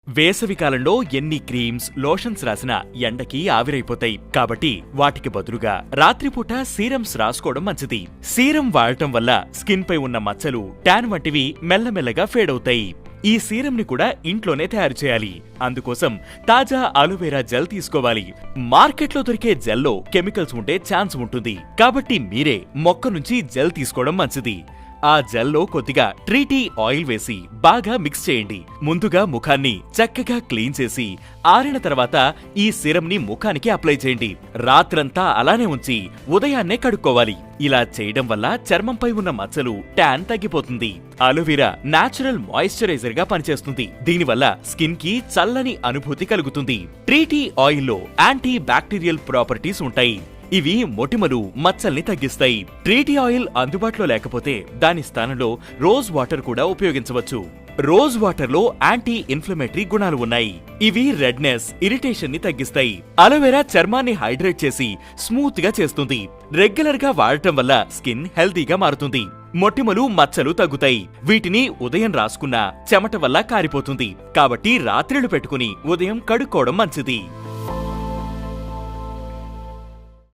వేసవికాలంలో ఎన్ని creams, lotions రాసినా ఎండకి ఆవిరైపోతాయి. కాబట్టి వాటికి బదులుగా రాత్రిపూట సీరమ్స్ రాసుకోవడం మంచిది. సీరం వాడటం వల్ల స్కిన్ పై ఉన్న మచ్చలు, ట్యాన్ వంటివి మెల్లమెల్లగా ఫేడ్ అవుతాయి. ఈ సీరంని కూడా ఇంట్లోనే తయారు చేయాలి. అందుకోసం తాజా అలోవెరా జెల్ తీసుకోవాలి. మార్కెట్లో దొరికే జెల్లో కెమికల్స్ ఉండే ఛాన్స్ ఉంటుంది. కాబట్టి మీరే మొక్క నుంచి జెల్ తీసుకోవడం మంచిది. ఆ జెల్లో కొద్దిగా ట్రీటీ ఆయిల్ వేసి బాగా మిక్స్ చేయండి. ముందుగా ముఖాన్ని చక్కగా క్లీన్ చేసి ఆరిన తర్వాత ఈ సిరంని ముఖానికి అప్లై చేయండి. రాత్రంతా అలానే ఉంచి ఉదయాన్నే కడుక్కోవాలి. ఇలా చేయడం వల్ల చర్మంపై ఉన్న మచ్చలు, ట్యాన్ తగ్గిపోతుంది. అలోవెరా నేచురల్ మాయిశ్చరైజర్ గా పనిచేస్తుంది. దీనివల్ల స్కిన్ కి చల్లని అనుభూతి కలుగుతుంది. ట్రీటీ ఆయిల్లో యాంటీ బ్యాక్టీరియల్ ప్రాపర్టీస్ ఉంటాయి. ఇవి మొటిమలు, మచ్చల్ని తగ్గిస్తాయి. ట్రీటీ ఆయిల్ అందుబాటులో లేకపోతే దాని స్థానంలో రోజ్ వాటర్ కూడా ఉపయోగించవచ్చు. రోజ్ వాటర్ లో యాంటీ ఇన్ఫ్లమేటరీ గుణాలు ఉన్నాయి. ఇవి రెడ్నెస్, ఇరిటేషన్ ని తగ్గిస్తాయి. అలోవెరా చర్మాన్ని హైడ్రేట్ చేసి స్మూత్ గా చేస్తుంది. రెగ్యులర్ గా వాడటం వల్ల స్కిన్ హెల్తీగా మారుతుంది. మొటిమలు, మచ్చలు తగ్గుతాయి. వీటిని ఉదయం రాసుకున్నా చెమట వల్ల కారిపోతుంది. కాబట్టి రాత్రిళ్ళు పెట్టుకుని ఉదయం కడుక్కోవడం మంచిది.